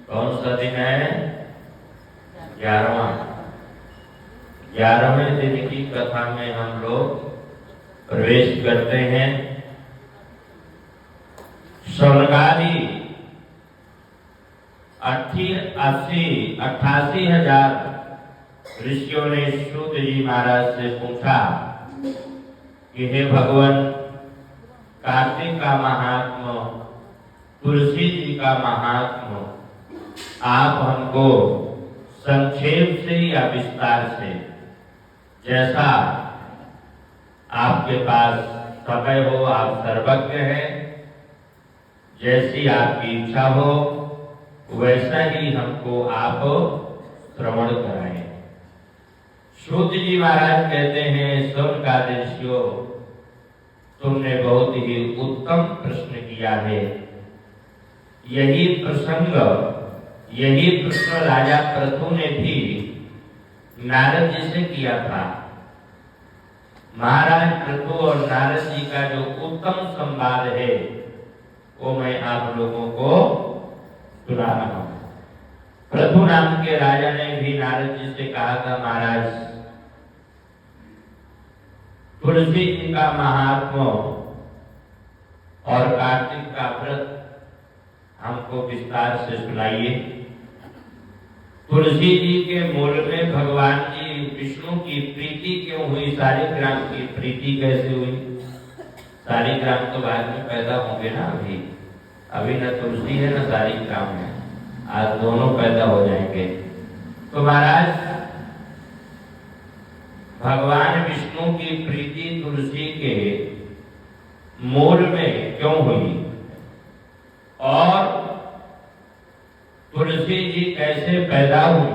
कौन सा दिन है? 11वां। 11वें दिन की कथा में हम लोग प्रवेश करते हैं। स्वर्गादि 88,000 ऋषियों ने सूत जी महाराज से पूछा कि हे भगवान, कार्तिक का महात्मा, तुलसी जी का महात्मा आप हमको संक्षेप से या विस्तार से, जैसा आपके पास समय हो, आप सर्वज्ञ हैं, जैसी आपकी इच्छा हो वैसा ही हमको आप श्रवण कराएं। सूत जी महाराज कहते हैं, स्वर्गादि ऋषियों, तुमने बहुत ही उत्तम प्रश्न किया है। यही प्रश्न राजा पृथु ने भी नारद जी से किया था। महाराज पृथु और नारद जी का जो उत्तम संवाद है वो मैं आप लोगों को सुना रहा हूं। पृथु नाम के राजा ने भी नारद जी से कहा था, महाराज तुलसी जी का महात्मा और कार्तिक का व्रत हमको विस्तार से सुनाइए। तुलसी जी के मूल में भगवान जी विष्णु की प्रीति क्यों हुई? शालिग्राम की प्रीति कैसे हुई? शालिग्राम तो बाद में पैदा होंगे ना। अभी न तुलसी है न शालिग्राम है, आज दोनों पैदा हो जाएंगे। तो महाराज भगवान विष्णु की प्रीति तुलसी के मूल में क्यों हुई और तुलसी जी कैसे पैदा हुई,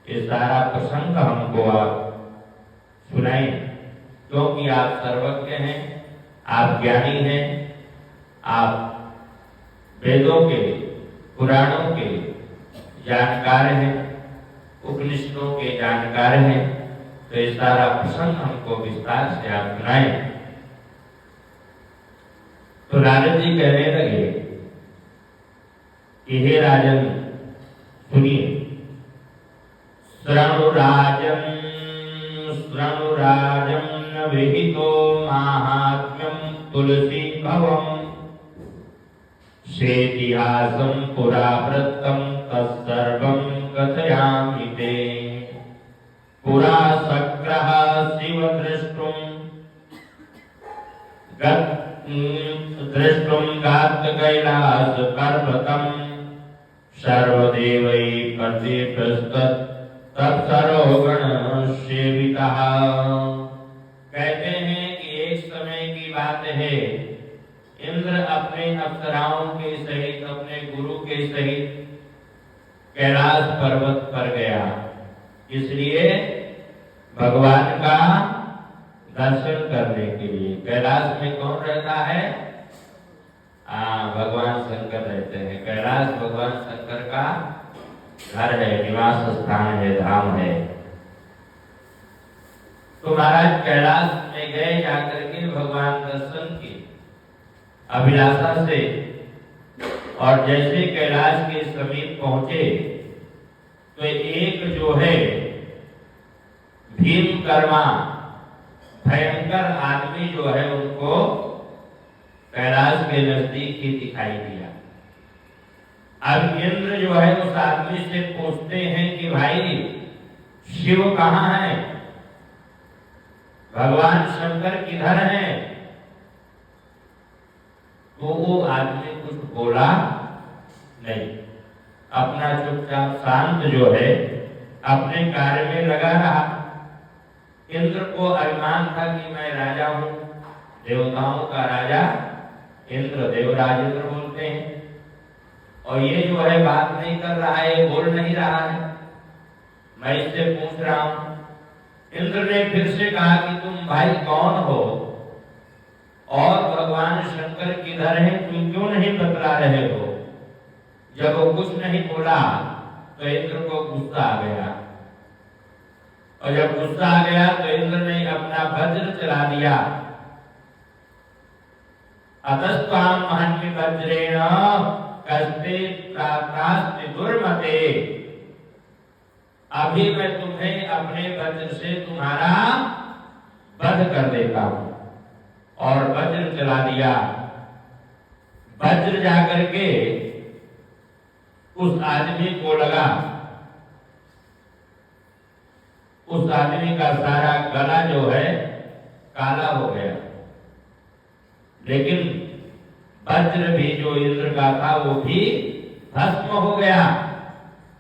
ये सारा प्रसंग हमको आप सुनाएं, क्योंकि आप सर्वज्ञ हैं, आप ज्ञानी हैं, आप वेदों के, पुराणों के जानकार हैं, उपनिषदों के जानकार हैं। तो ये सारा प्रसंग हमको विस्तार से आप सुनाएं। तो नारद जी कहने लगे कि हे राजन सुनिए, शृणु राजं न विहितो माहात्म्यं तुलसी भवम् सेतिहासं पुरा वृत्तं तत्सर्वं कथयामि ते। पुरा सक्रः शिव द्रष्टुं गात् कैलास पर्वतं सर्वदेवै प्रतिपृष्ठत् तत्सर्वगण सेवितः। कहते हैं कि एक समय की बात है, इंद्र अपने अप्सराओं के सहित, अपने गुरु के सहित कैलाश पर्वत पर गया, इसलिए भगवान का दर्शन करने के लिए। कैलाश में कौन रहता है? भगवान शंकर रहते हैं। कैलाश भगवान शंकर का घर है, निवास स्थान है, धाम है। तो महाराज कैलाश में गए, जाकर के भगवान दर्शन की अभिलाषा से, और जैसे कैलाश के समीप पहुंचे तो एक जो है भीमकर्मा भयंकर आदमी जो है उनको कैलाश के नजदीक ही दिखाई दिया। अब इंद्र जो है उस आदमी से पूछते हैं कि भाई शिव कहाँ है, भगवान शंकर किधर हैं? तो वो आदमी कुछ बोला नहीं, अपना चुपचाप शांत जो है अपने कार्य में लगा रहा। इंद्र को अभिमान था कि मैं राजा हूं, देवताओं का राजा इंद्र, देवराज इंद्र बोलते हैं, और ये जो है बात नहीं कर रहा है, बोल नहीं रहा है, मैं इससे पूछ रहा हूं। इंद्र ने फिर से कहा कि तुम भाई कौन हो और भगवान शंकर किधर हैं, तुम क्यों नहीं बतला रहे हो? जब वो कुछ नहीं बोला तो इंद्र को गुस्सा आ गया, और जब गुस्सा आ गया तो इंद्र ने अपना वज्र चला दिया। अतस्त्वाम महन्मि वज्रेण कस्ते त्रात्रास्ति दुर्मते, अभी मैं तुम्हें अपने वज्र से तुम्हारा वध कर देता हूं। और वज्र चला दिया। वज्र जाकर के उस आदमी को लगा, उस आदमी का सारा गला जो है काला हो गया। लेकिन वज्र भी जो इंद्र का था वो भी भस्म हो गया।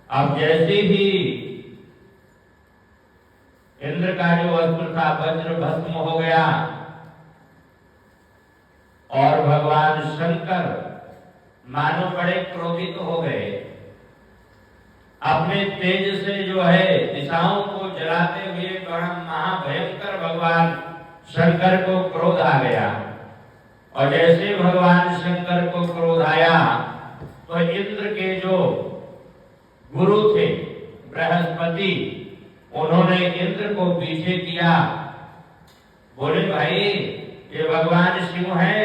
अब जैसे ही इंद्र का जो अस्त्र था वज्र भस्म हो गया और भगवान शंकर मानो बड़े क्रोधित हो गए। अपने तेज से जो है दिशाओं को जलाते हुए बड़ा महाभयंकर भगवान शंकर को क्रोध आ गया। और जैसे भगवान शंकर को क्रोध आया तो इंद्र के जो गुरु थे बृहस्पति, उन्होंने इंद्र को पीछे किया। बोले भाई ये भगवान शिव है,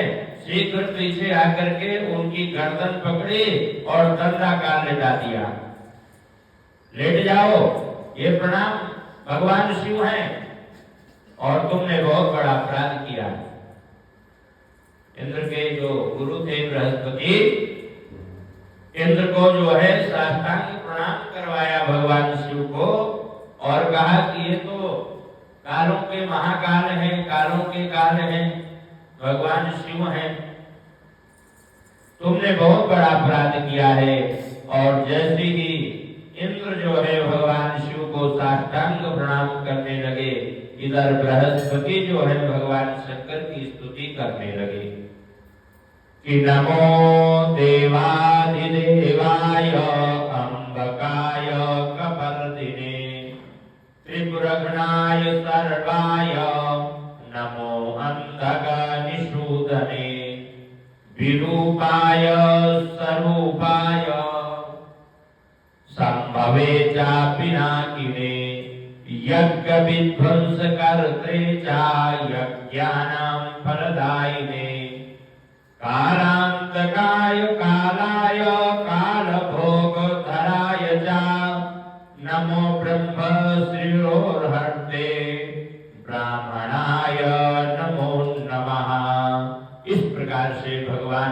शीघ्र पीछे आकर के उनकी गर्दन पकड़ी और दंडाकार लेटा दिया। लेट जाओ, ये प्रणाम भगवान शिव हैं और तुमने बहुत बड़ा अपराध किया। इंद्र के जो गुरु थे बृहस्पति, इंद्र को जो है साष्टांग प्रणाम करवाया भगवान शिव को और कहा कि ये तो कालों के महाकाल हैं, कालों के काल हैं, भगवान शिव हैं, तुमने बहुत बड़ा अपराध किया है। और जैसे ही इंद्र जो है भगवान शिव को साष्टांग प्रणाम करने लगे, इधर बृहस्पति जो है भगवान शंकर की स्तुति करने लगे कि नमो देवाधिदेवाय अंबकाय कपर्दिने त्रिपुरगणाय सर्वाय नमो अंधक निषूदने विरूपाय स्वरूपाय संभवे चापिनाकिने यज्ञ विध्वंस कर्त्रे च यज्ञानां फलदायिने कालांतकाय कालाय कालभोगधराय च नमो ब्रह्म श्रीरोर्हर्ते ब्राह्मणाय नमो नमः। इस प्रकार से भगवान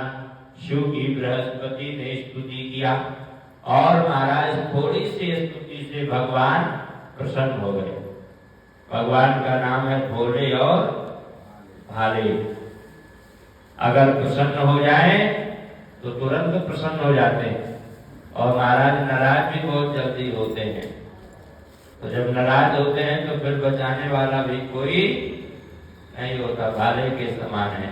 शिव की बृहस्पति ने स्तुति किया और महाराज थोड़ी सी स्तुति से भगवान प्रसन्न हो गए। भगवान का नाम है भोले और भाले। अगर प्रसन्न हो जाए तो तुरंत प्रसन्न हो जाते हैं और महाराज नाराज भी बहुत जल्दी होते हैं। तो जब नाराज होते हैं तो फिर बचाने वाला भी कोई नहीं होता, भाले के समान है।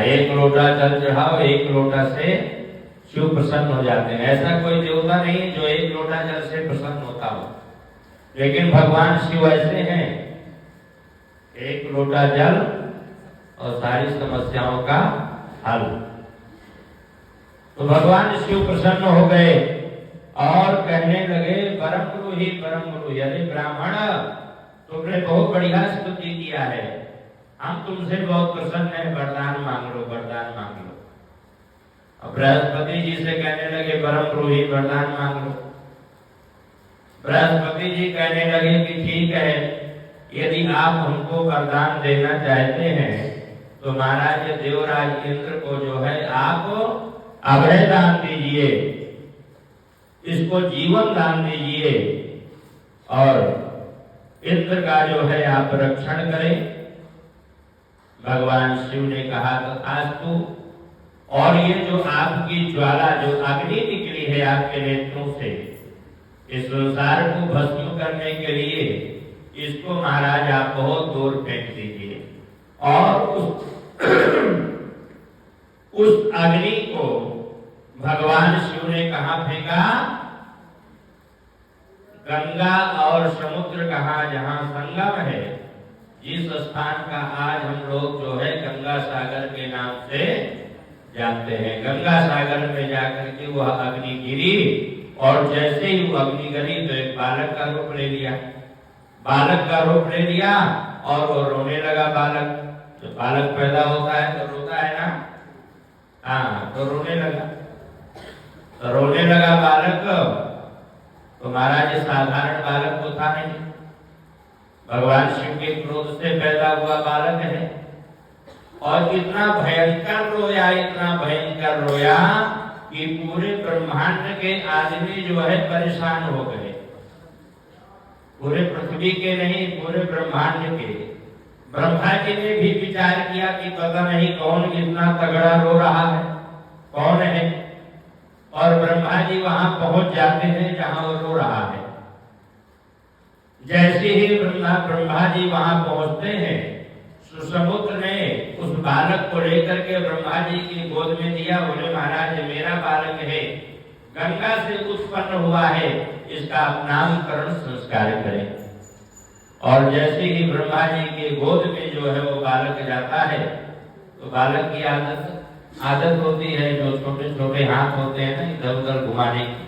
एक लोटा जल चढ़ाओ, एक लोटा से शिव प्रसन्न हो जाते हैं। ऐसा कोई देवता नहीं जो एक लोटा जल से प्रसन्न होता हो, लेकिन भगवान शिव ऐसे हैं, एक लोटा जल और सारी समस्याओं का हल। तो भगवान शिव प्रसन्न हो गए और कहने लगे परम गुरु ही परम गुरु ही, अरे ब्राह्मण तुमने बहुत बढ़िया स्तुति किया है, हम तुमसे बहुत प्रसन्न हैं, वरदान मांग लो, वरदान मांग लो। बृहस्पति जी से कहने लगे परम गुरु ही वरदान मांग लो। बृहस्पति जी कहने लगे कि ठीक है, यदि आप हमको वरदान देना चाहते हैं तो महाराज देवराज इंद्र को जो है आप अभय दान दीजिए, इसको जीवन दान दीजिए और इंद्र का जो है आप रक्षण करें। भगवान शिव ने कहा तो आज तू, और ये जो आपकी ज्वाला जो अग्नि निकली है आपके नेत्रों से, इस संसार को भस्म करने के लिए इसको महाराज आप बहुत दूर फेंक दीजिए। और उस अग्नि को भगवान शिव ने कहा फेंका, गंगा और समुद्र कहा जहां संगम है, जिस स्थान का आज हम लोग जो है गंगा सागर के नाम से जानते हैं। गंगा सागर में जाकर के वह अग्नि गिरी और जैसे ही वो अग्नि गिरी तो एक बालक का रूप ले लिया, बालक का रूप ले लिया और वो रोने लगा। बालक, जब बालक पैदा होता है तो रोता है ना, हाँ, तो रोने लगा। तो रोने लगा बालक, तो महाराज ये साधारण बालक तो था नहीं, भगवान शिव के क्रोध से पैदा हुआ बालक है। और इतना भयंकर रोया, इतना भयंकर रोया कि पूरे ब्रह्मांड के आदमी जो है परेशान हो गए। पूरे पृथ्वी के नहीं, पूरे ब्रह्मांड के। ब्रह्मा जी ने भी विचार किया कि पता नहीं कौन इतना तगड़ा रो रहा है, कौन है। और ब्रह्मा जी वहां पहुंच जाते हैं जहां वो रो रहा है। जैसे ही ब्रह्मा जी वहां पहुंचते हैं, सुसमुद्र ने उस बालक को लेकर के ब्रह्मा जी की गोद में दिया। बोले महाराज मेरा बालक है, गंगा से उत्पन्न हुआ है, इसका आप नामकरण संस्कार करें। और जैसे ही ब्रह्मा जी के गोद में जो है वो बालक जाता है, तो बालक की आदत होती है, जो छोटे छोटे हाथ होते हैं ना इधर उधर घुमाने की।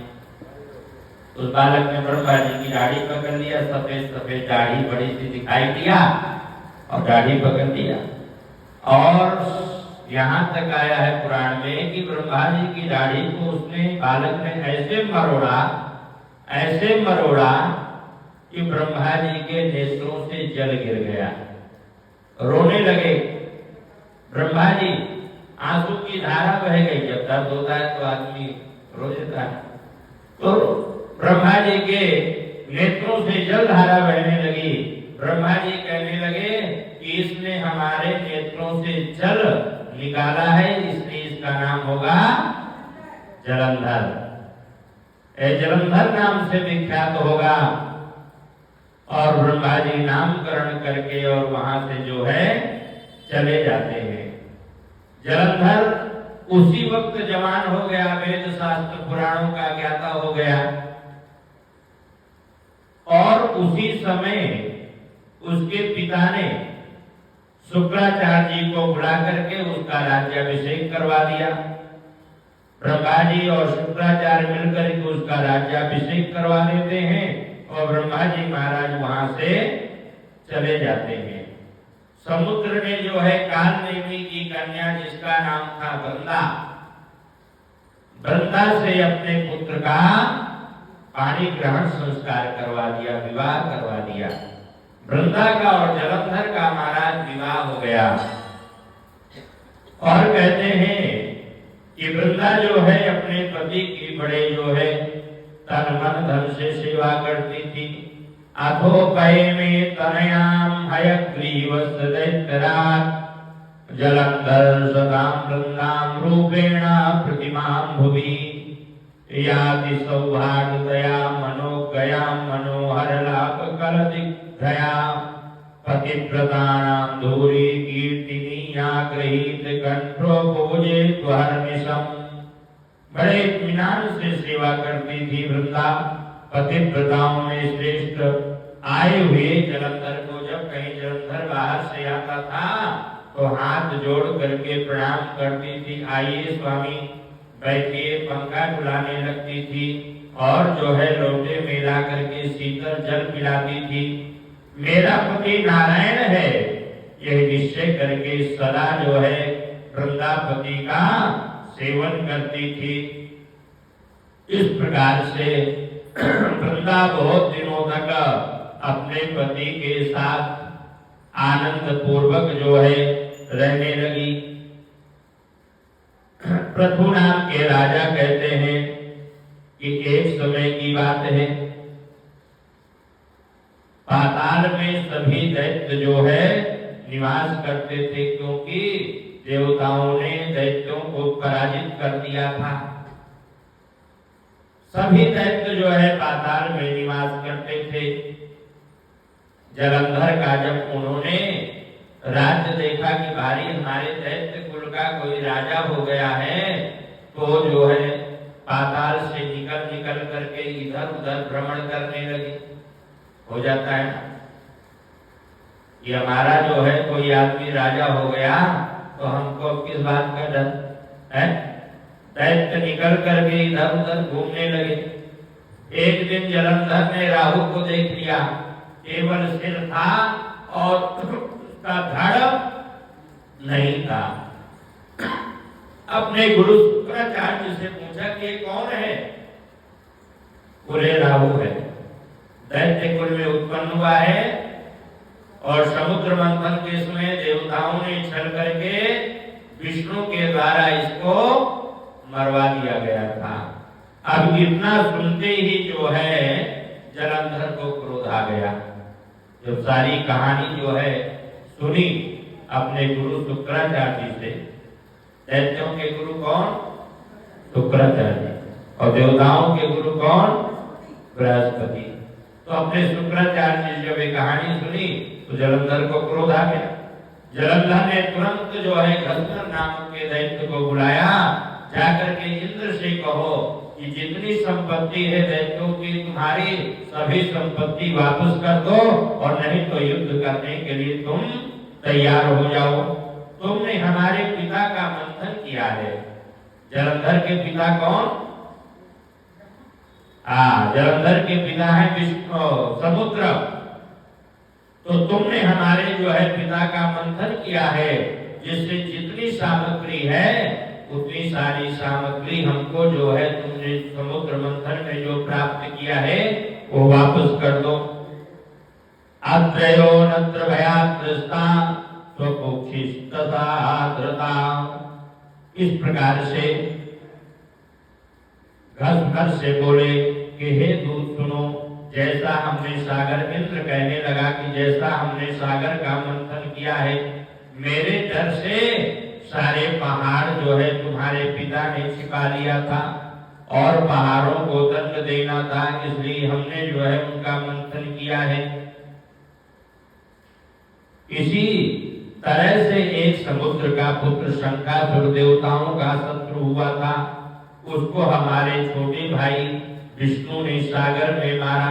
उस बालक ने ब्रह्मा जी की दाढ़ी पकड़ लिया, सफेद सफेद दाढ़ी बड़ी सी दिखाई दिया और दाढ़ी पकड़ लिया। और यहाँ तक आया है पुराण में कि ब्रह्मा जी की दाढ़ी को उसने, बालक ने ऐसे मरोड़ा कि ब्रह्मा जी के नेत्रों से जल गिर गया। रोने लगे ब्रह्मा जी, आंसू की धारा बह गई। जब दर्द होता है तो आदमी रो देता है। तो ब्रह्मा जी के नेत्रों से जल धारा बहने लगी। ब्रह्मा जी कहने लगे कि इसने हमारे नेत्रों से जल निकाला है, इसलिए इसका नाम होगा जलंधर। जलंधर नाम से विख्यात होगा। और ब्रह्मा जी नामकरण करके और वहां से जो है चले जाते हैं। जलंधर उसी वक्त जवान हो गया, वेद शास्त्र पुराणों का ज्ञाता हो गया। और उसी समय उसके पिता ने शुक्राचार्य जी को बुला करके उसका राज्याभिषेक करवा दिया। ब्रह्मा जी और शुक्राचार्य मिलकर के उसका राज्याभिषेक करवा देते हैं और ब्रह्मा जी महाराज वहां से चले जाते हैं। समुद्र ने जो है कालनेमी की कन्या जिसका नाम था वृंदा से अपने पुत्र का पाणी ग्रहण संस्कार करवा दिया, विवाह करवा दिया। वृंदा का और जलंधर का महाराज विवाह हो गया। और कहते हैं कि वृंदा जो है अपने पति की बड़े जो है तन मन धन से सेवा करती थी। अथोपय में तनयाम हयग्रीवस् दैत्यराज जलंधर सदाम वृंदाम रूपेण प्रतिमां भुवि याति सौभाग्यतया मनोगयां मनोहर लाभ कलदिग्धया पतिव्रतानां धूरी कीर्तिनीया गृहीत कंठो पूजे त्वहर्निशम्। बड़े इत्मीनान से सेवा करती थी वृंदा, पतिव्रताओं में श्रेष्ठ। आए हुए जलंधर को जब कहीं जलंधर बाहर से आता था तो हाथ जोड़ करके प्रणाम करती थी, आइए स्वामी बैठिए, पंखा डुलाने लगती थी। और जो है लोटे में ला करके शीतल जल पिलाती थी। मेरा पति नारायण है यह निश्चय करके सदा जो है वृंदापति का सेवन करती थी। इस प्रकार से वृंदा बहुत दिनों तक अपने पति के साथ आनंद पूर्वक जो है रहने लगी। पृथु नाम के राजा कहते हैं कि एक समय की बात है, पाताल में सभी दैत्य जो है निवास करते थे, क्योंकि देवताओं ने दैत्यों को पराजित कर दिया था। सभी दैत्य जो है पाताल में निवास करते थे। जलंधर का जब उन्होंने राज्य देखा कि भारी हमारे दैत्य कुल का कोई राजा हो गया है, तो जो है पाताल से निकल करके इधर उधर भ्रमण करने लगे। हो जाता है कि हमारा जो है कोई आदमी राजा हो गया तो हमको किस बात का डर है। दैत्य निकल करके इधर उधर घूमने लगे। एक दिन जलंधर ने राहु को देख लिया, केवल सिर था और उसका धड़ नहीं था। अपने गुरु शुक्राचार्य से पूछा कि ये कौन है? बोले राहु है, दैत्य कुल में उत्पन्न हुआ है और समुद्र मंथन के समय देवताओं ने छल करके विष्णु के द्वारा इसको मरवा दिया गया था। अब इतना सुनते ही जो है जलंधर को क्रोध आ गया। जब सारी कहानी जो है सुनी अपने गुरु शुक्राचार्य से, दैत्यों के गुरु कौन? शुक्राचार्य, और देवताओं के गुरु कौन? बृहस्पति। तो अपने शुक्राचार्य से जब ये कहानी सुनी तो जलंधर को क्रोध आ गया। जलंधर ने तुरंत जो है घसकर नामक के दैत्य को बुलाया, जाकर के इंद्र से कहो कि जितनी संपत्ति है दैत्यों की तुम्हारी सभी संपत्ति वापस कर दो, और नहीं तो युद्ध करने के लिए तुम तैयार हो जाओ। तुमने हमारे पिता का मंथन किया है। जलंधर के पिता कौन? जलंधर के पिता है विष्णु समुद्र। तो तुमने हमारे जो है पिता का मंथन किया है, जिससे जितनी सामग्री है उतनी सारी सामग्री हमको जो है तुमने समुद्र मंथन में जो प्राप्त किया है वो वापस कर दो। अत्रयो नत्र भयात्रस्ता स्वपुक्षिस्तथा धृता। इस प्रकार से घस से बोले कि हे दूत सुनो, जैसा हमने सागर, इंद्र कहने लगा कि जैसा हमने सागर का मंथन किया है, मेरे डर से सारे पहाड़ जो है तुम्हारे पिता ने छिपा लिया था और पहाड़ों को दंड देना था, इसलिए हमने जो है उनका मंथन किया है। इसी तरह से एक समुद्र का पुत्र शंकासुर देवताओं का शत्रु हुआ था, उसको हमारे छोटे भाई विष्णु ने सागर में मारा।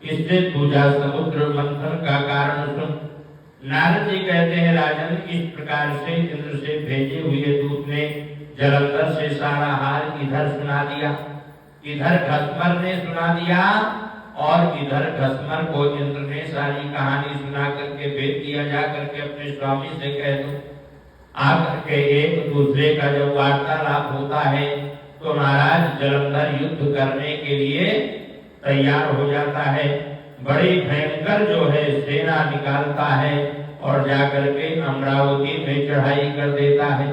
इससे दूजा समुद्र मंथन का कारण सुन। नारद जी कहते हैं राजन, इस प्रकार से इंद्र से भेजे हुए दूत ने जलंधर से सारा हाल इधर सुना दिया, इधर घसमर ने सुना दिया, और इधर घसमर को इंद्र ने सारी कहानी सुना करके भेज दिया, जा करके अपने स्वामी से कह दो। आकर के एक दूसरे का जब वार्तालाप होता है तो महाराज जलंधर युद्ध करने के लिए तैयार हो जाता है। बड़ी भयंकर जो है सेना निकालता है और जाकर के अमरावती में चढ़ाई कर देता है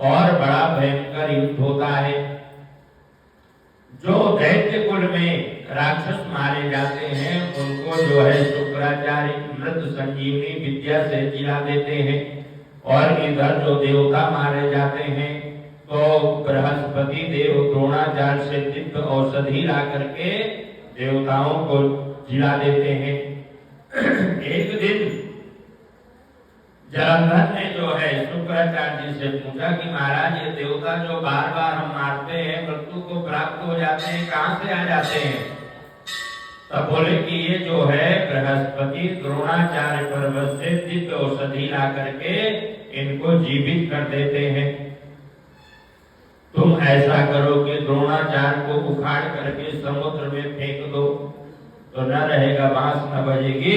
और बड़ा भयंकर युद्ध होता है। जो दैत्य कुल में राक्षस मारे जाते हैं उनको जो है शुक्राचार्य मृत संजीवनी विद्या से जिला देते हैं, और इधर जो देवता मारे जाते हैं तो बृहस्पति देव द्रोणाचार्य से दिव्य औषधि ला करके देवताओं को जिला देते हैं। एक दिन जलंधर ने जो है शुक्राचार्य से पूछा कि महाराज ये देवता जो बार बार हम मारते हैं मृत्यु को प्राप्त हो जाते हैं, कहां से आ जाते हैं? तब बोले कि ये जो है बृहस्पति द्रोणाचार्य पर्वत से दिव्य औषधि ला करके इनको जीवित कर देते हैं। तुम ऐसा करो कि द्रोणाचार्य को उखाड़ करके समुद्र में फेंक दो, तो न रहेगा बांस न बजेगी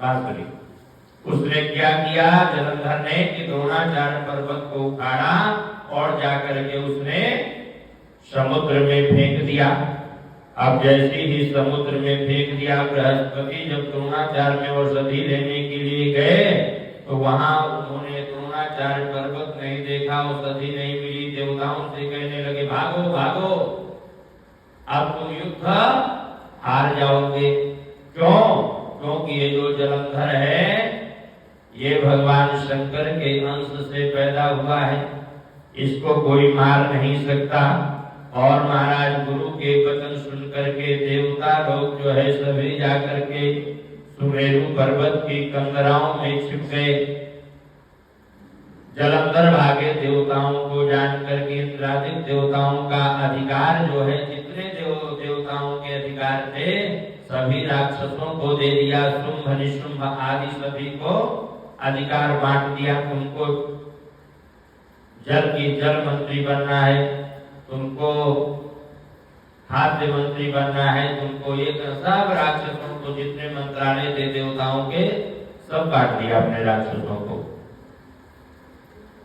बांसुरी। उसने क्या किया जलंधर ने कि द्रोणाचार्य पर्वत को उखाड़ा और जाकर के उसने समुद्र में फेंक दिया। अब जैसे ही समुद्र में फेंक दिया, बृहस्पति जब द्रोणाचार्य में औषधि लेने के लिए गए तो वहां उन्होंने द्रोणाचार्य पर्वत नहीं देखा, औषधि नहीं मिली। देवताओं से कहने लगे भागो भागो, अब तुम युद्ध हार जाओगे। क्यों? क्योंकि ये जो जलंधर है ये भगवान शंकर के अंश से पैदा हुआ है, इसको कोई मार नहीं सकता। और महाराज गुरु के वचन सुन करके देवता लोग जो है सभी जाकर के सुमेरु पर्वत की कंदराओं में छिप गए। जलंधर भागे देवताओं को जान करके इंद्रादिक देवताओं का अधिकार जो है, जितने देवताओं के अधिकार थे सभी राक्षसों को दे दिया। शुंभ निशुंभ आदि सभी को अधिकार बांट दिया। तुमको जल की जल मंत्री बनना है, तुमको खाद्य मंत्री बनना है, तुमको ये सब राक्षसों को जितने मंत्रालय थे देवताओं के सब बांट दिया अपने राक्षसों को।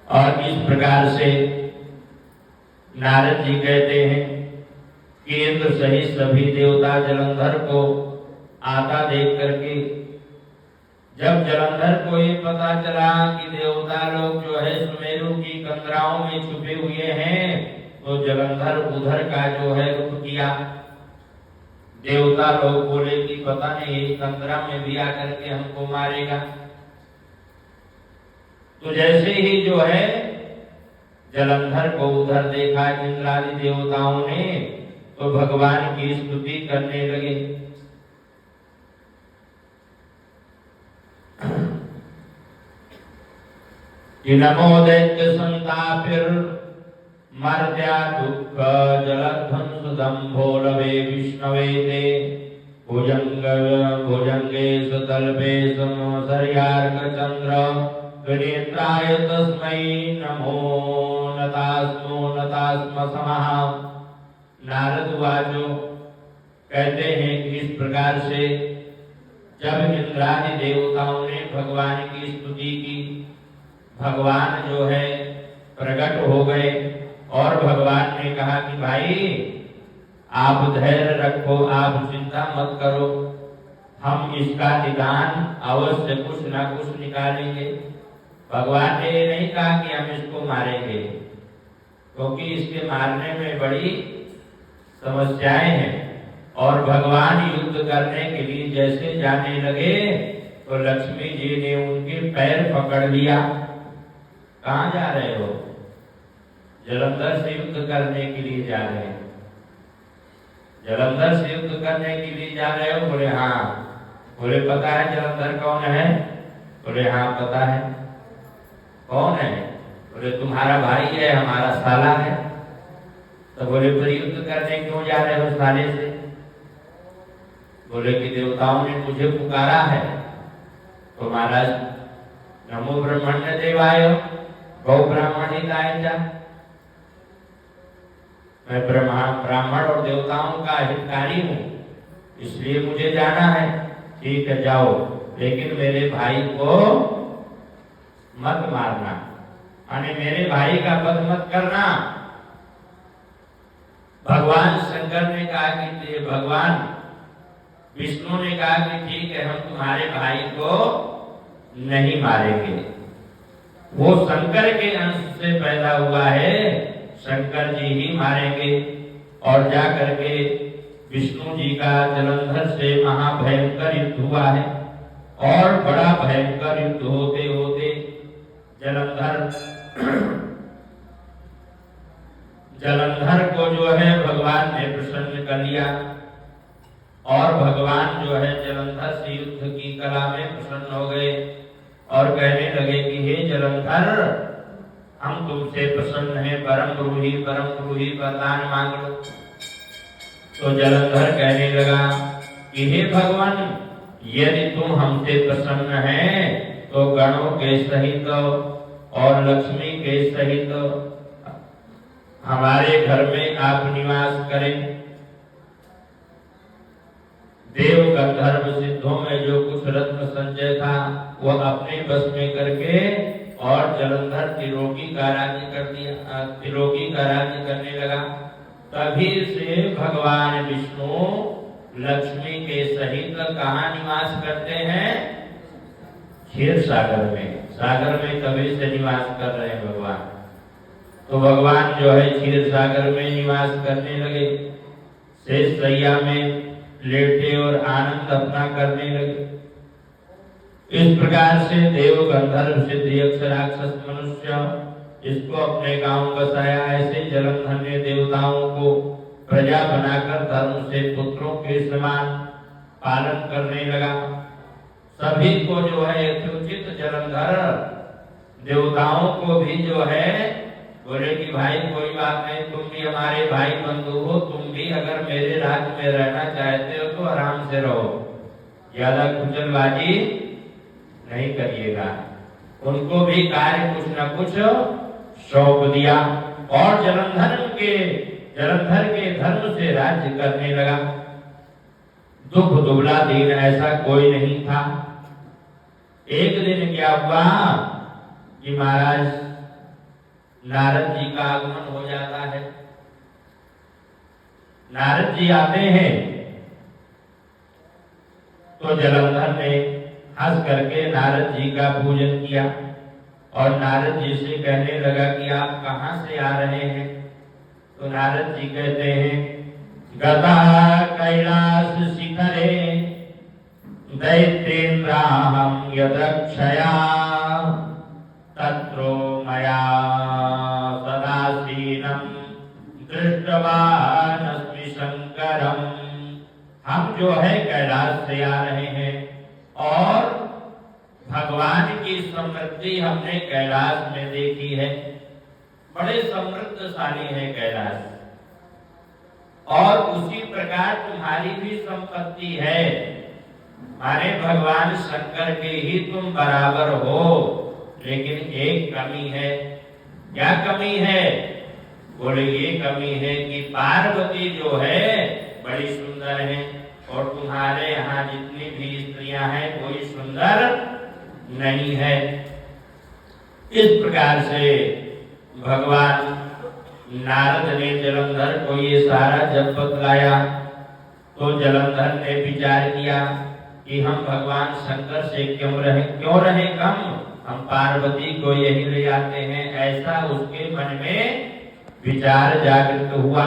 और इस प्रकार से नारद जी कहते हैं कि इंद्र सहित सभी देवता जलंधर को आता देख करके, जब जलंधर को ये पता चला कि देवता लोग जो है सुमेरु की कंदराओं में छुपे हुए हैं, तो जलंधर उधर का जो है रुख किया। देवता लोग बोले कि पता नहीं कंदरा में भी आकर के हमको मारेगा। तो जैसे ही जो है जलंधर को उधर देखा इंद्रादि देवताओं ने, तो भगवान की स्तुति करने लगे। नमो दैत्य संतापिर मर्त्या दुःख जलध्वंसुदम्भो लवे विष्णवे ते भुजंगे सुतल्पे समसर्यार्क चंद्र गणेत्राय तस्मै नमो नतास्म समः। नारद वाचो कहते हैं कि इस प्रकार से जब इंद्रादि देवताओं ने भगवान की स्तुति की, भगवान जो है प्रकट हो गए और भगवान ने कहा कि भाई आप धैर्य रखो, आप चिंता मत करो, हम इसका निदान अवश्य कुछ ना कुछ निकालेंगे। भगवान ने ये नहीं कहा कि हम इसको मारेंगे, क्योंकि इसके मारने में बड़ी समस्याएं हैं। और भगवान युद्ध करने के लिए जैसे जाने लगे तो लक्ष्मी जी ने उनके पैर पकड़ लिया। कहाँ जा रहे हो? जलंधर से युद्ध करने के लिए जा रहे हैं। जलंधर से युद्ध करने के लिए जा रहे हो? बोले हाँ। बोले पता है जलंधर कौन है? बोले हाँ पता है। कौन है? बोले तुम्हारा भाई है, हमारा साला है। तो बोले फिर युद्ध करने क्यों जा रहे हो साले से? बोले कि देवताओं ने मुझे पुकारा है। तो महाराज नमो ब्रह्मण्य देवाय गौ ब्राह्मण हिताय च, मैं ब्राह्मण और देवताओं का हितकारी हूँ, इसलिए मुझे जाना है। ठीक है जाओ, लेकिन मेरे भाई को मत मारना, यानी मेरे भाई का वध मत करना। भगवान शंकर ने कहा कि भगवान विष्णु ने कहा कि ठीक है हम तुम्हारे भाई को नहीं मारेंगे, वो शंकर के अंश से पैदा हुआ है, शंकर जी ही मारेंगे। और जा करके विष्णु जी का जलंधर से महाभयंकर युद्ध हुआ है। और बड़ा भयंकर युद्ध होते होते जलंधर को जो है भगवान ने प्रसन्न कर लिया। और भगवान जो है जलंधर से युद्ध की कला में प्रसन्न हो गए और कहने लगे कि हे जलंधर, हम तुमसे प्रसन्न हैं, परम ब्रूहि वरदान मांग लो। तो जलंधर कहने लगा कि हे भगवान, यदि तुम हमसे प्रसन्न हैं तो गणों के सहित और लक्ष्मी के सहित हमारे घर में आप निवास करें। देव गंधर्व सिद्धों में जो कुछ रत्न संचय था वह अपने बस में करके और जलंधर त्रिलोकी का राज्य कर दिया, त्रिलोकी का राज्य करने लगा। तभी से भगवान विष्णु लक्ष्मी के सहित कहाँ निवास करते हैं? क्षीर सागर में। सागर में तभी से निवास कर रहे हैं भगवान। तो भगवान जो है क्षीर सागर में निवास करने लगे, शेष सैया में लेटे और आनंद अपना करने लगे। इस प्रकार से देव गंधर्व सिद्ध यक्ष राक्षस मनुष्य इसको अपने गांव बसाया। ऐसे जलंधर ने देवताओं को प्रजा बनाकर धर्म से पुत्रों के समान पालन करने लगा। सभी को जो है यथोचित जलंधर देवताओं को भी जो है बोले कि भाई कोई बात नहीं, तुम भी हमारे भाई बंधु हो, तुम भी अगर मेरे राज्य में रहना चाहते हो तो आराम से रहो, ज्यादा खुचलबाजी नहीं करिएगा। उनको भी कार्य कुछ न कुछ सौंप दिया और जलंधर के धर्म से राज्य करने लगा। दुख दुबला दिन ऐसा कोई नहीं था। एक दिन क्या हुआ कि महाराज नारद जी का आगमन हो जाता है। नारद जी आते हैं तो जलंधर ने हंस करके नारद जी का पूजन किया और नारद जी से कहने लगा कि आप कहां से आ रहे हैं। तो नारद जी कहते हैं गता कैलास शिखरे दैत्येन्द्राहं यदक्षया तत्रो मया सदासीनं दृष्टवानस्मि शंकरम। हम जो है कैलाश से आ रहे हैं और भगवान की समृद्धि हमने कैलाश में देखी है। बड़े समृद्धशाली है कैलाश और उसी प्रकार तुम्हारी भी संपत्ति है। माने भगवान शंकर के ही तुम बराबर हो, लेकिन एक कमी है। क्या कमी है? बोले ये कमी है कि पार्वती जो है बड़ी सुंदर है और तुम्हारे यहाँ जितनी भी स्त्रियां हैं कोई सुंदर नहीं है। इस प्रकार से भगवान नारद ने जलंधर को ये सारा जब बतलाया तो जलंधर ने विचार किया कि हम भगवान शंकर से क्यों रहे कम, हम पार्वती को यही ले आते हैं। ऐसा उसके मन में विचार जागृत हुआ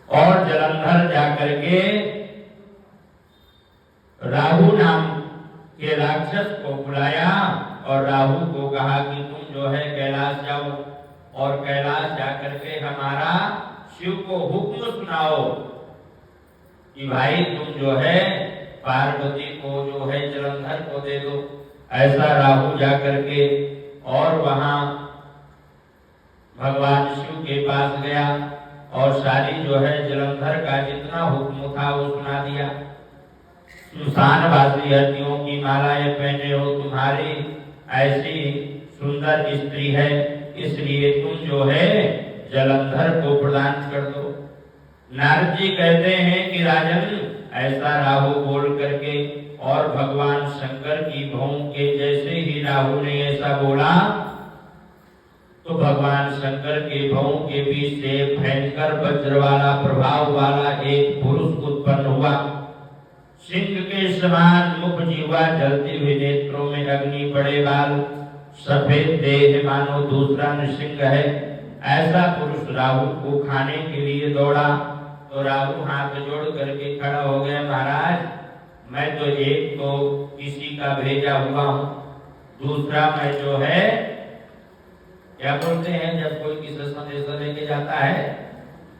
और जलंधर जाकर के राहु नाम के राक्षस को बुलाया और राहु को कहा कि तुम जो है कैलाश जाओ और कैलाश जाकर के हमारा शिव को हुक्म सुनाओ कि भाई तुम जो है पार्वती को जो है जलंधर को दे दो। ऐसा राहु जाकर के और वहां भगवान शिव के पास गया और सारी जो है जलंधर का जितना हुक्म था वो सुना दिया। सुशानवासी हड्डियों की मालाएं पहने हो, तुम्हारी ऐसी सुंदर स्त्री है, इसलिए तुम जो है जलंधर को प्रदान कर दो। नारद जी कहते हैं कि राजन ऐसा राहु बोल करके और भगवान शंकर की भौं के जैसे ही राहु ने ऐसा बोला तो भगवान शंकर के भौं के बीच से भयंकर वज्र वाला प्रभाव वाला एक पुरुष उत्पन्न हुआ। सिंह के समान मुख, जीवा, जलती हुई नेत्रों में अग्नि, बड़े बाल, सफेद देह मानो दूसरा नृसिंह है। ऐसा पुरुष राहु को खाने के लिए दौड़ा तो राहु हाथ जोड़ करके खड़ा हो गया, महाराज मैं तो एक तो किसी का भेजा हुआ हूँ, दूसरा मैं जो है क्या बोलते हैं जब कोई किसी संदेश लेके जाता है,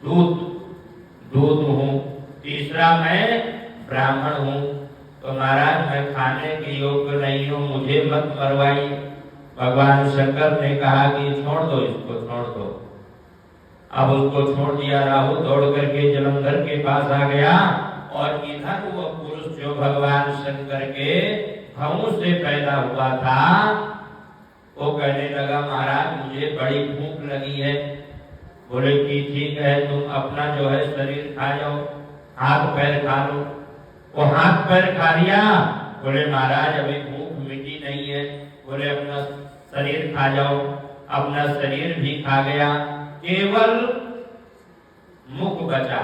दूत हूँ, तीसरा मैं ब्राह्मण हूँ, तो महाराज मैं खाने के योग्य नहीं हूँ, मुझे मत मरवाइए। भगवान शंकर ने कहा कि छोड़ दो इसको, छोड़ दो। अब उसको छोड़ दिया। राहु दौड़ करके जलंधर के पास आ गया और इधर वो पुरुष जो भगवान शंकर के भौं से पैदा हुआ था वो कहने लगा, महाराज मुझे बड़ी भूख लगी है। बोले कि ठीक है, तुम अपना जो है शरीर खा जाओ, हाथ पैर खा लो। वो हाथ पैर खा लिया। बोले महाराज अभी भूख मिटी नहीं है। बोले अपना शरीर खा जाओ। अपना शरीर भी खा गया, केवल मुख बचा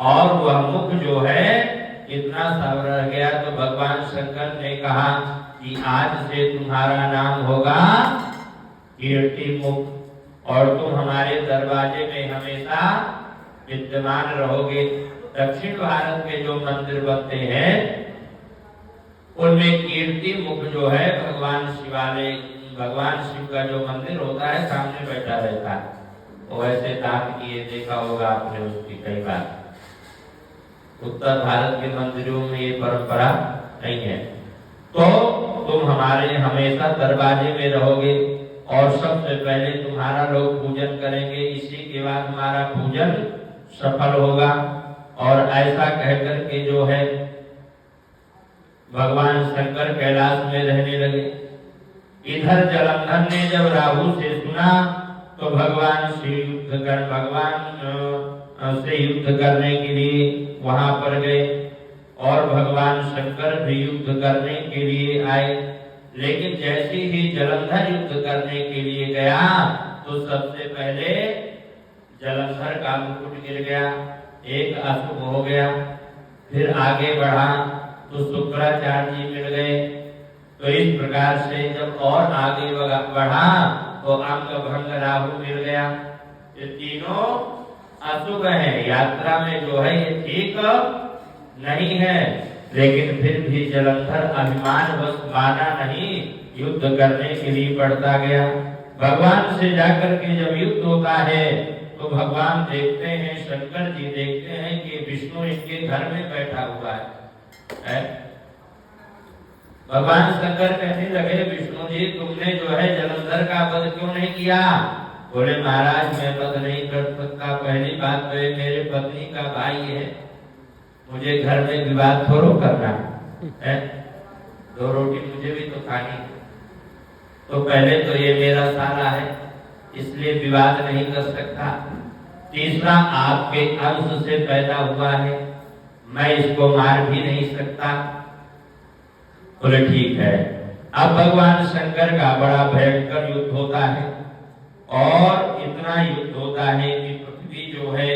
और वह मुख जो है इतना सा रह गया। तो भगवान शंकर ने कहा कि आज से तुम्हारा नाम होगा कीर्ति मुख और तुम हमारे दरवाजे में हमेशा विद्यमान रहोगे। दक्षिण भारत के जो मंदिर बनते हैं उनमें कीर्ति मुख जो है भगवान शिव का जो मंदिर होता है सामने बैठा रहता है। वो ऐसे दांत किए देखा होगा आपने उसकी कई बार। उत्तर भारत के मंदिरों में ये परंपरा नहीं है। तो तुम हमारे हमेशा दरवाजे में रहोगे और सबसे पहले तुम्हारा लोग पूजन करेंगे, इसी के बाद हमारा पूजन सफल होगा। और ऐसा कहकर के जो है भगवान शंकर कैलाश में रहने लगे। इधर जलंधर ने जब राहु से सुना तो भगवान से युद्ध करने के लिए वहां पर गए और भगवान शंकर भी युद्ध करने के लिए आए। लेकिन जैसे ही जलंधर युद्ध करने के लिए गया तो सबसे पहले जलंधर का मुकुट गिर गया, एक अशुभ हो गया। फिर आगे बढ़ा तो शुक्राचार्य जी मिल गए। तो इस प्रकार से जब और आगे बढ़ा तो अंग भंग राहु मिल गया। ये तीनों अशुभ है, यात्रा में जो है ये ठीक नहीं है। लेकिन फिर भी जलंधर अभिमान वश माना नहीं, युद्ध करने के लिए बढ़ता गया। भगवान से जाकर के जब युद्ध होता है तो भगवान देखते हैं, शंकर जी देखते हैं कि विष्णु इनके घर में बैठा हुआ है। भगवान शंकर कहने लगे, विष्णु जी तुमने जो है जलंधर का वध क्यों नहीं किया? बोले महाराज मैं वध नहीं कर सकता। पहली बात तो मेरे पत्नी का भाई है, मुझे घर में विवाद थोड़ा करना है, दो रोटी मुझे भी तो खानी। तो पहले तो ये मेरा साला है, इसलिए विवाद नहीं कर सकता। तीसरा आपके अंश से पैदा हुआ है, मैं इसको मार भी नहीं सकता। बोले ठीक है। अब भगवान शंकर का बड़ा भयंकर युद्ध होता है और इतना युद्ध होता है कि पृथ्वी जो है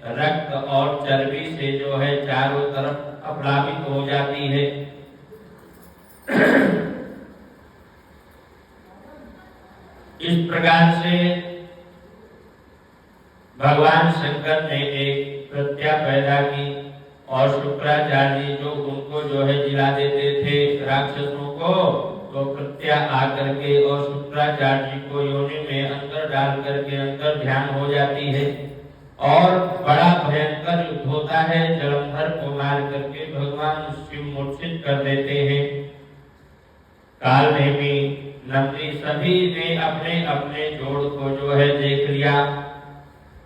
रक्त और चर्बी से जो है चारों तरफ अप्लावित हो जाती है। इस प्रकार से भगवान शंकर ने एक प्रत्या पैदा की और शुक्राचार्य जो उनको जो है जिला देते थे राक्षसों को, तो प्रत्या आकर के और शुक्राचार्य को योनि में अंदर डाल करके अंदर ध्यान हो जाती है और बड़ा भयंकर युद्ध होता है। जलंधर को मार करके भगवान शिव मूर्छित कर देते हैं। काल नेमी नंदी सभी ने अपने अपने जोड़ को जो है देख लिया।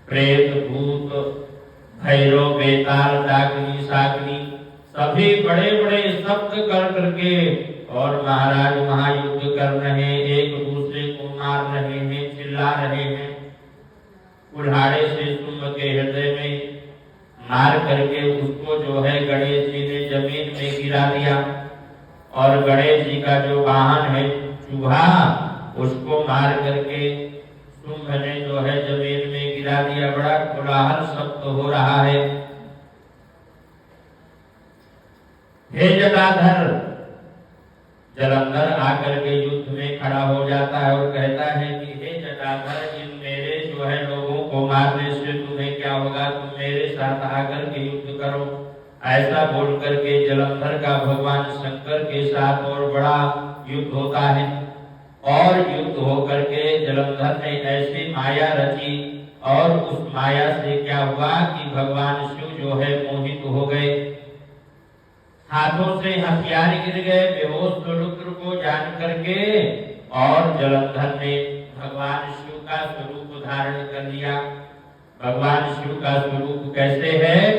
प्रेत भूत भैरव बेताल डाकनी साकनी सभी बड़े बड़े शब्द कर करके और महाराज महायुद्ध कर रहे हैं, एक दूसरे को मार रहे हैं, चिल्ला रहे हैं। कुल्हाड़े से शुंभ के हृदय में मार करके उसको जो है गणेश जी ने जमीन में गिरा दिया और गणेश जी का जो वाहन है चूहा उसको मार करके शुंभ ने जो है जमीन में गिरा दिया। बड़ा कोलाहल शब्द हो रहा है। हे जटाधर, जलंधर आकर के युद्ध में खड़ा हो जाता है और कहता है कि हे जटाधर, इन मेरे जो है लोगों को मारने से तुम्हें क्या होगा, तुम मेरे साथ आकर के युद्ध करो। ऐसा बोल करके जलंधर का भगवान शंकर के साथ और बड़ा युद्ध होता है और युद्ध होकर के जलंधर ने ऐसी माया रची और उस माया से क्या हुआ कि भगवान शिव जो है मोहित हो गए। हाथों से हथियार गिर गए, बेहोश रुद्र को जान करके और जलंधर ने भगवान शिव का स्वरूप धारण कर लिया। भगवान शिव का स्वरूप कैसे है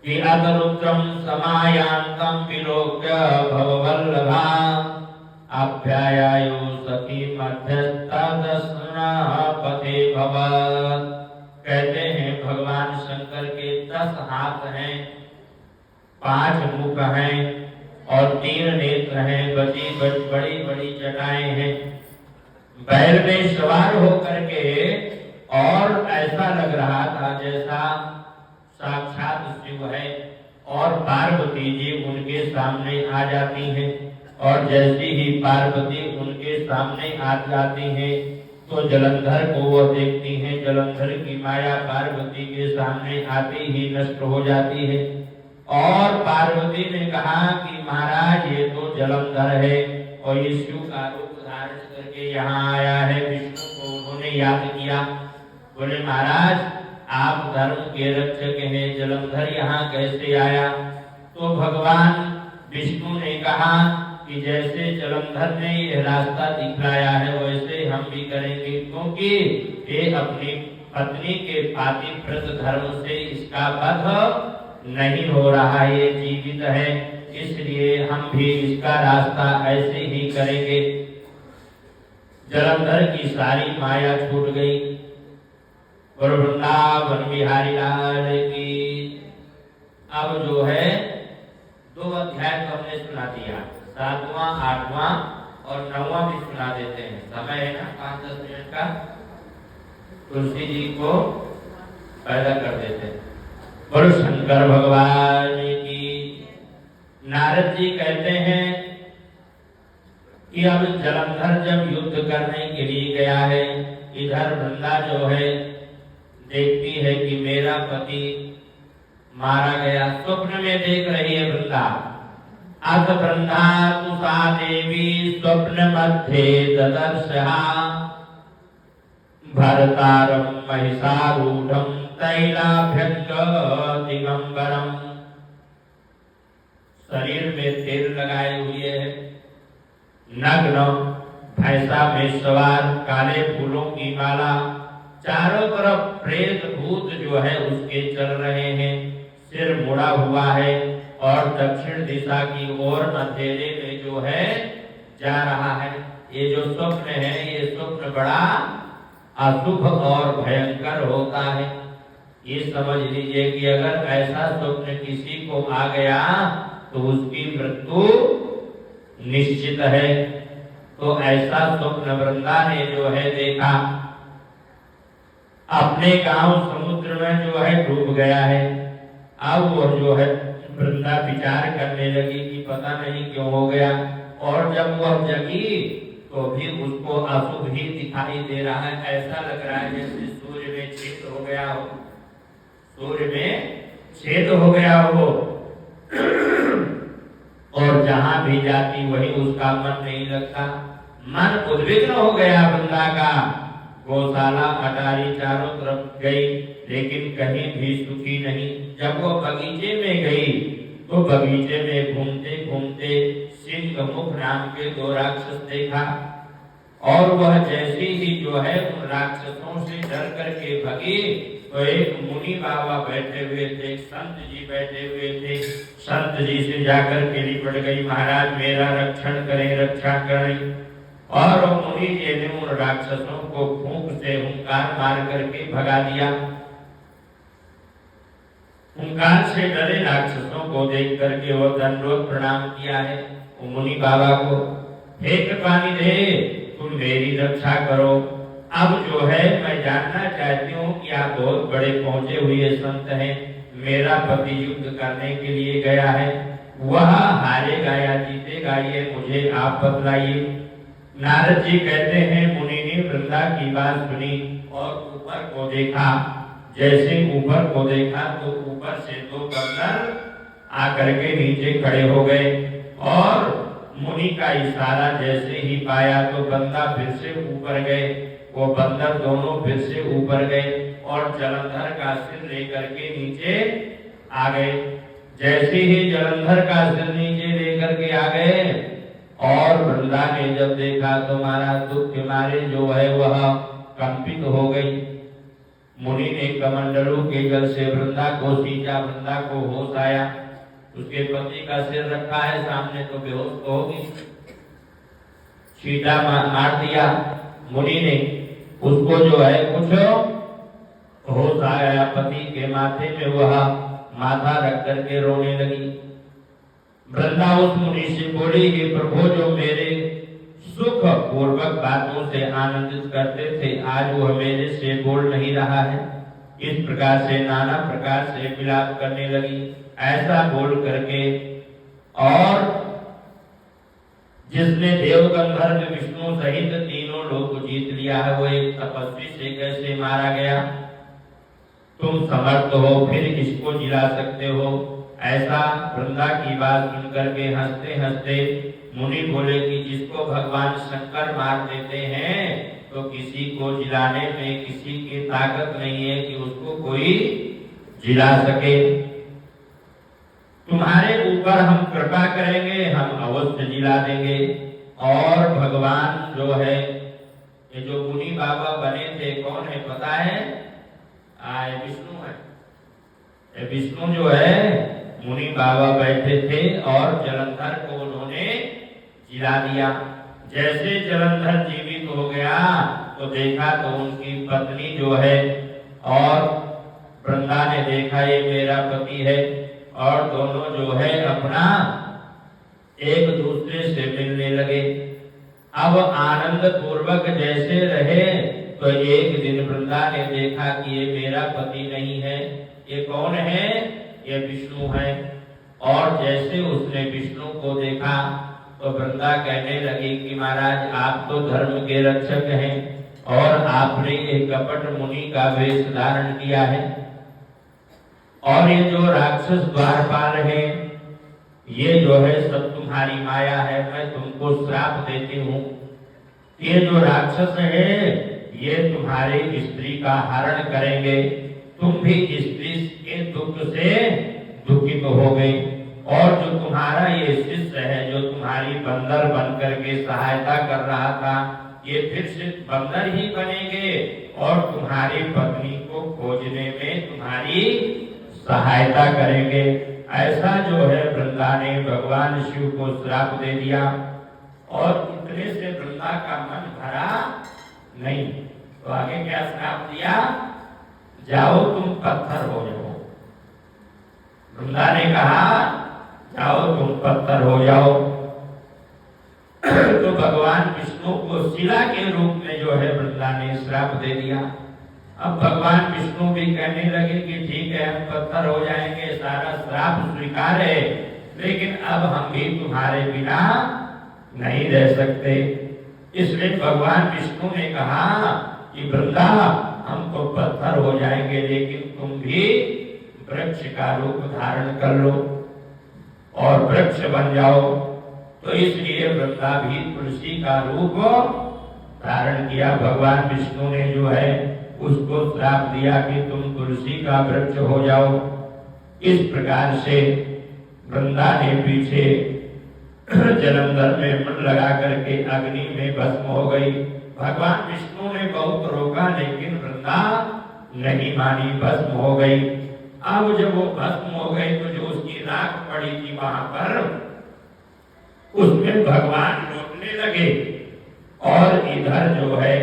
कि अतरुद्रम समायांतम विलोक्य भववल्लभा अभ्यायायो सखी मध्यस्था दर्शना पते भव। कहते हैं भगवान शंकर के 10 हाथ हैं, 5 मुख हैं और 3 नेत्र हैं, बड़ी बड़ी जटाएं हैं। बैल में सवार होकर के और ऐसा लग रहा था जैसा साक्षात शिव है और पार्वती जी उनके सामने आ जाती हैं और जैसी ही पार्वती उनके सामने आ जाती हैं तो जलंधर को वो देखती हैं। जलंधर की माया पार्वती के सामने आते ही नष्ट हो जाती है और पार्वती ने कहा कि महाराज ये तो जलंधर है और ये शिव का रूप धारण करके यहाँ आया है। विष्णु को उन्होंने याद किया। बोले महाराज आप धर्म के रक्षक हैं, जलंधर यहाँ कैसे आया? तो भगवान विष्णु ने कहा कि जैसे जलंधर ने यह रास्ता दिखलाया है वैसे हम भी करेंगे, क्योंकि ये अपनी पत्नी के पातिव्रत धर्म से इसका वध नहीं हो रहा है, ये जीवित है, इसलिए हम भी इसका रास्ता ऐसे ही करेंगे। जलंधर की सारी माया छूट गई। वृंदावन बिहारी लाल की। अब जो है 2 अध्याय तो हमने सुना दिया, 7वां 8वां और 9वां भी सुना देते हैं। समय है ना 5-10 मिनट का, तुलसी जी को पैदा कर देते हैं। बोलो शंकर भगवान की। नारद जी कहते हैं कि अब जलंधर जब युद्ध करने के लिए गया है, इधर वृंदा जो है देखती है कि मेरा पति मारा गया, स्वप्न में देख रही है वृंदा। अथ वृंदा तु सा देवी स्वप्न मध्ये ददर्शहा भरतारं महिषारूढ़ं तैलाभ्यंग दिगंबरम। शरीर में तेल लगाए हुए है, नग्न भैंसा में सवार, काले फूलों की माला, चारों तरफ प्रेत भूत जो है उसके चल रहे हैं, सिर मुड़ा हुआ है और दक्षिण दिशा की ओर अंधेरे में जो है जा रहा है। ये जो स्वप्न है, ये स्वप्न बड़ा अशुभ और भयंकर होता है। ये समझ लीजिए कि अगर ऐसा स्वप्न किसी को आ गया तो उसकी मृत्यु निश्चित है। तो ऐसा स्वप्न वृंदा ने जो है देखा, अपने गांव समुद्र में जो है डूब गया है। अब वो जो है वृंदा विचार करने लगी कि पता नहीं क्यों हो गया, और जब वह जगी तो भी उसको अशुभ ही दिखाई दे रहा है। ऐसा लग रहा है जैसे सूर्य में छेद हो गया हो, सूर्य में छेद हो गया हो और जहां भी जाती वही उसका मन नहीं लगता, मन उद्विग्न हो गया वृंदा का। गौशाला अटारी चारों तरफ गई लेकिन कहीं भी सुखी नहीं। जब वो बगीचे में गई तो बगीचे में घूमते घूमते सिंह मुख नाम के 2 राक्षस देखा, और वह जैसे ही जो है उन राक्षसों से डर करके भगी तो एक मुनि बाबा बैठे हुए थे, संत जी बैठे हुए थे। संत जी से जाकर के लिपट गई, महाराज मेरा रक्षण करें, रक्षा करें। और मुनि जी ने उन राक्षसों को फूंक से हुंकार मार करके भगा दिया। हुंकार से डरे राक्षसों को देख करके वो दंडवत प्रणाम किया है मुनि बाबा को। हे कृपानी दे, तुम मेरी रक्षा करो। अब जो है मैं जानना चाहती हूँ कि आप बहुत बड़े पहुंचे हुए संत हैं, मेरा पति युद्ध करने के लिए गया है, वह हारेगा या जीतेगा ये मुझे आप बतलाइए। नारद जी कहते हैं मुनि ने वृंदा की बात सुनी और ऊपर को देखा। जैसे ऊपर को देखा तो ऊपर से 2 बंदर आकर के नीचे खड़े हो गए, और मुनि का इशारा जैसे ही पाया तो बंदा फिर से ऊपर गए, वो बंदर दोनों फिर से ऊपर गए और जलंधर का सिर लेकर के नीचे आ गए। जैसे ही जलंधर का सिर नीचे लेकर के आ गए और वृंदा ने जब देखा तो महाराज दुख के मारे जो है वह कंपित हो गई। मुनि ने कमंडलू के जल से वृंदा को सींचा, वृंदा को होश आया। उसके पति का सिर रखा है सामने तो बेहोश तो होगी, छींटा मार दिया। मुनि ने उसको जो है कुछ होश आया, पति के माथे में वह माथा रख करके रोने लगी। वृंदा उस मुनि से बोली कि प्रभु जो मेरे सुख पूर्वक बातों से आनंदित करते थे, आज वह मेरे से बोल नहीं रहा है। इस प्रकार से नाना प्रकार से विलाप करने लगी। ऐसा बोल करके, और जिसने देव गंधर्व विष्णु सहित तीनों लोग जीत लिया है, वो एक तपस्वी से कैसे मारा गया? तुम समर्थ हो, फिर इसको जिला सकते हो। ऐसा वृंदा की बात सुनकर के हंसते हंसते मुनि बोले कि जिसको भगवान शंकर मार देते हैं तो किसी को जिलाने में किसी की ताकत नहीं है कि उसको कोई जिला सके। तुम्हारे ऊपर हम कृपा करेंगे, हम अवश्य जिला देंगे। और भगवान जो है, ये जो मुनि बाबा बने थे, कौन है पता है? विष्णु है। विष्णु जो है मुनि बाबा बैठे थे और जलंधर को उन्होंने जिला दिया। जैसे जलंधर जीवित हो गया तो देखा तो उनकी पत्नी जो है, और वृंदा ने देखा ये मेरा पति है, और दोनों जो है अपना एक दूसरे से मिलने लगे। अब आनंद पूर्वक जैसे रहे, तो एक दिन वृंदा ने देखा कि ये मेरा पति नहीं है, ये कौन है? ये विष्णु है। और जैसे उसने विष्णु को देखा तो वृंदा कहने लगी कि महाराज आप तो धर्म के रक्षक हैं और आपने ये कपट मुनि का वेश धारण किया है, और ये जो राक्षस द्वारपाल हैं ये जो है सब तुम्हारी माया है। मैं तुमको श्राप देती हूँ, ये जो राक्षस है ये तुम्हारे स्त्री का हरण करेंगे, तुम भी स्त्री के दुख से दुखित होगे, और जो तुम्हारा ये शिष्य है जो तुम्हारी बंदर बन करके सहायता कर रहा था, ये फिर से बंदर ही बनेंगे और तुम्हारी पत्नी को खोजने में तुम्हारी सहायता करेंगे। ऐसा जो है वृंदा ने भगवान शिव को श्राप दे दिया, और इतने से वृंदा का मन भरा नहीं। तो आगे क्या श्राप दिया? जाओ तुम पत्थर हो जाओ। वृंदा ने कहा जाओ तुम पत्थर हो जाओ। तो भगवान विष्णु को शिला के रूप में जो है वृंदा ने श्राप दे दिया। अब भगवान विष्णु भी कहने लगे कि ठीक है हम पत्थर हो जाएंगे, सारा श्राप स्वीकार है, लेकिन अब हम भी तुम्हारे बिना नहीं रह सकते। इसलिए भगवान विष्णु ने कहा कि वृंदा हम तो पत्थर हो जाएंगे, लेकिन तुम भी वृक्ष का रूप धारण कर लो और वृक्ष बन जाओ। तो इसलिए वृंदा भी तुलसी का रूप धारण किया। भगवान विष्णु ने जो है उसको श्राप दिया कि तुम तुलसी का वृक्ष हो जाओ। इस प्रकार से वृंदा ने पीछे जलंधर में मन लगा करके अग्नि में भस्म हो गई। भगवान विष्णु ने बहुत रोका, लेकिन वृंदा नहीं मानी, भस्म हो गई। अब जब वो भस्म हो गई तो जो उसकी राख पड़ी थी वहां पर, उसमें भगवान लौटने लगे, और इधर जो है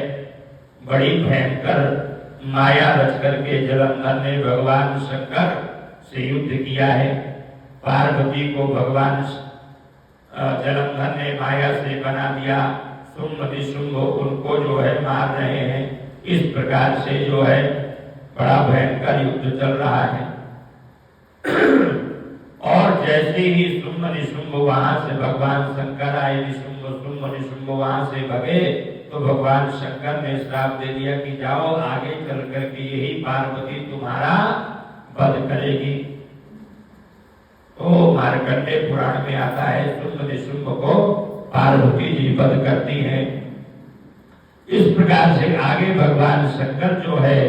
बड़ी भयंकर माया रच करके जलंधर ने भगवान शंकर से युद्ध किया है। पार्वती को भगवान जलंधर ने माया से बना दिया, शुंभ निशुंभ उनको जो है मार रहे हैं। इस प्रकार से जो है बड़ा भयंकर युद्ध चल रहा है। और जैसे ही शुंभ निशुंभ वहां से भगवान शंकर आए, शुंभ निशुंभ वहां से भगे, तो भगवान शंकर ने श्राप दे दिया कि जाओ आगे चल करके यही पार्वती तुम्हारा वध करेगी। तो मार्कंडेय पुराण में आता है शुंभ निशुंभ को पार्वती जी वध करती हैं। इस प्रकार से आगे भगवान शंकर जो है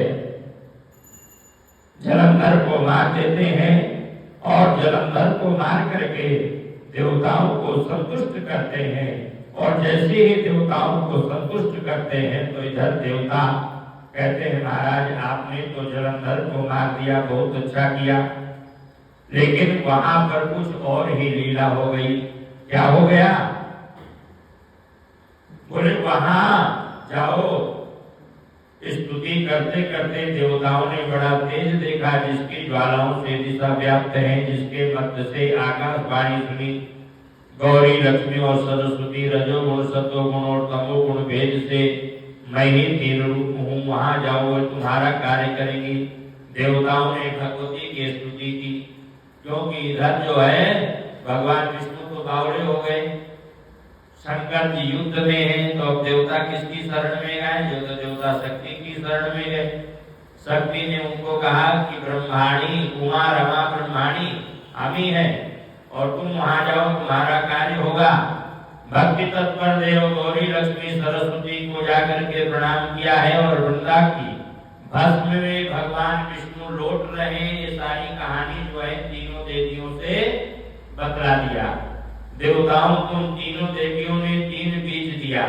जलंधर को मार देते हैं, और जलंधर को मार करके देवताओं को संतुष्ट करते हैं। और जैसे ही देवताओं को संतुष्ट करते हैं तो इधर देवता कहते हैं महाराज आपने तो जलंधर को मार दिया, बहुत अच्छा किया, लेकिन वहां पर कुछ और ही लीला हो गई। क्या हो गया? बोले वहां जाओ। स्तुति करते करते देवताओं ने बड़ा तेज देखा, जिसकी ज्वालाओं से दिशा व्याप्त है, जिसके मध्य से आकाशवाणी सुनी। गौरी लक्ष्मी और सरस्वती रजोगुण सत्वगुण और तमोगुण भेद से मैं ही तीन रूप हूँ, वहां जाओ और तुम्हारा कार्य करेंगी। देवताओं ने भगवती की स्तुति की, क्योंकि इधर जो है भगवान विष्णु तो बावड़े हो गए, शंकर जी युद्ध में हैं, तो अब देवता किसकी शरण में गए? जो तो देवता शक्ति की शरण में गए। शक्ति ने उनको कहा कि ब्रह्माणी उमा रमा ब्रह्माणी हम ही हैं, और तुम वहां जाओ तुम्हारा कार्य होगा। भक्ति तत्पर देव गौरी लक्ष्मी सरस्वती को जाकर के प्रणाम किया है, और वृंदा की भस्म में भगवान विष्णु लौट रहे हैं। ये सारी कहानी जो है तीनों देवियों से बतला दिया। देवताओं को तीनों देवियों ने 3 बीज दिया,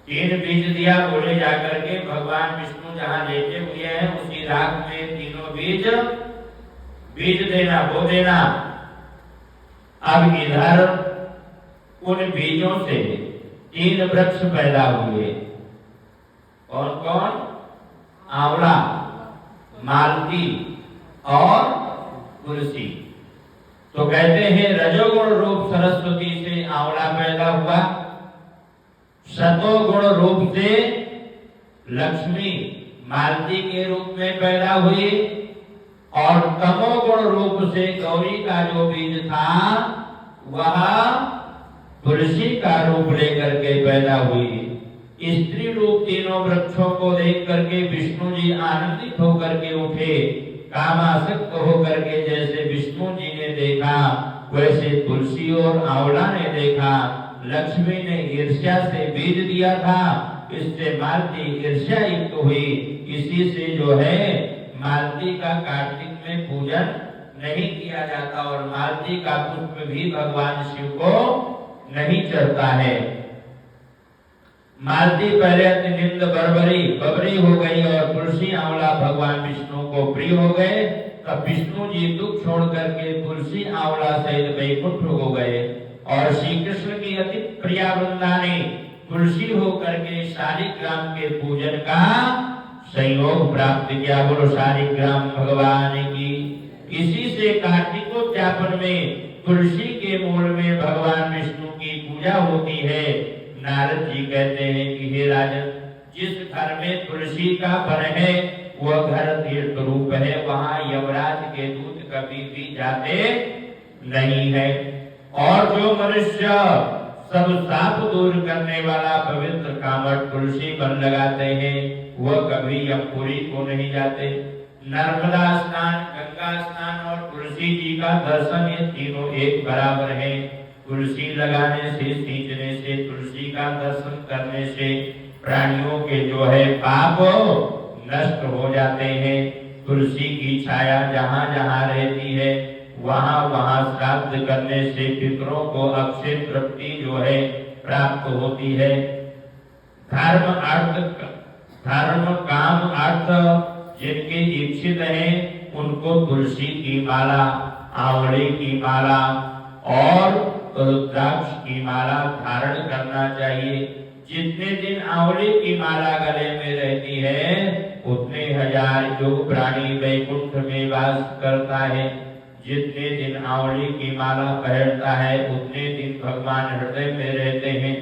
3 बीज दिया। बोले जाकर के भगवान विष्णु जहाँ लेटे हुए हैं उसी राख में तीनों बीज देना, बो देना। अब इधर उन बीजों से 3 वृक्ष पैदा हुए। कौन कौन? आंवला, मालती और तुलसी। तो कहते हैं रजोगुण रूप सरस्वती से आंवला पैदा हुआ, सतोगुण रूप से लक्ष्मी मालती के रूप में पैदा हुई, और तमोगुण रूप से गौरी का जो बीज था वह तुलसी का रूप लेकर के पैदा हुई। स्त्री रूप तीनों वृक्षों को देख करके विष्णु जी आनंदित होकर के उठे, कामासक्त होकर के जैसे विष्णु जी ने देखा वैसे तुलसी और आंवला ने देखा। लक्ष्मी ने ईर्ष्या से बीज दिया था, इससे मालती ईर्ष्या युक्त हुई। इसी से जो है मालती का कार्तिक में पूजन नहीं किया जाता और मालती का पुष्प भी भगवान शिव को नहीं चढ़ता है। मालती पहले अत्यंत बबरी हो गई और तुलसी आंवला भगवान विष्णु को प्रिय हो गए। तब विष्णु जी दुख छोड़ करके तुलसी आंवला सहित वैकुंठ हो गए और श्री कृष्ण की अति प्रिया वृंदा ने तुलसी होकर के शालिग्राम के पूजन का संयोग प्राप्त किया। बोलो शालिग्राम भगवान की। इसी से कार्तिकोद्यापन में तुलसी के मूल में भगवान विष्णु की पूजा होती है। नारद जी कहते हैं कि हे राजन, जिस घर में तुलसी का वन है वह घर तीर्थ रूप है, वहां यमराज के दूत कभी भी जाते नहीं है। और जो मनुष्य सब पाप दूर करने वाला पवित्र कामट तुलसी वन लगाते हैं वह कभी यमपुरी को नहीं जाते। नर्मदा स्नान, गंगा स्नान और तुलसी जी का दर्शन, ये तीनों एक बराबर है। तुलसी लगाने से, सींचने से, तुलसी का दर्शन करने से प्राणियों के जो है पाप नष्ट हो जाते हैं। तुलसी की छाया जहाँ जहाँ रहती है वहाँ वहाँ श्राद्ध करने से पितरों को अक्षय तृप्ति जो है प्राप्त होती है। धर्म काम अर्थ जिनके इच्छित हैं उनको तुलसी की माला, आंवले की माला और रुद्राक्ष की माला धारण करना चाहिए। जितने दिन आंवले की माला गले में रहती है उतने हजार योग प्राणी वैकुंठ में वास करता है। जितने दिन आंवले की माला पहनता है उतने दिन भगवान हृदय में रहते हैं।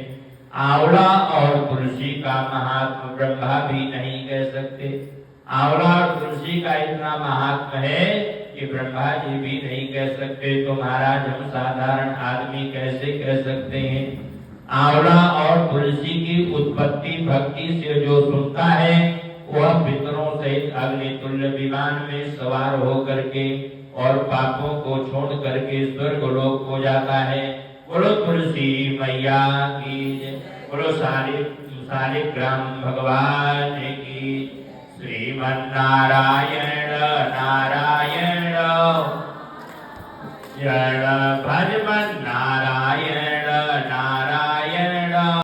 आंवला और तुलसी का महात्म ब्रह्मा भी नहीं कह सकते। आंवला और तुलसी का इतना महात्म है कि ब्रह्मा जी भी नहीं कह सकते, तो महाराज हम साधारण आदमी कैसे कह सकते हैं। आंवला और तुलसी की उत्पत्ति भक्ति से जो सुनता है वह पितरों सहित अग्नि तुल्य विमान में सवार होकर के और पापों को छोड़ करके स्वर्ग लोक हो जाता है। बोलो तुलसी मैया की, बोलो शालिग्राम भगवान की। श्रीमन्नारायण नारायण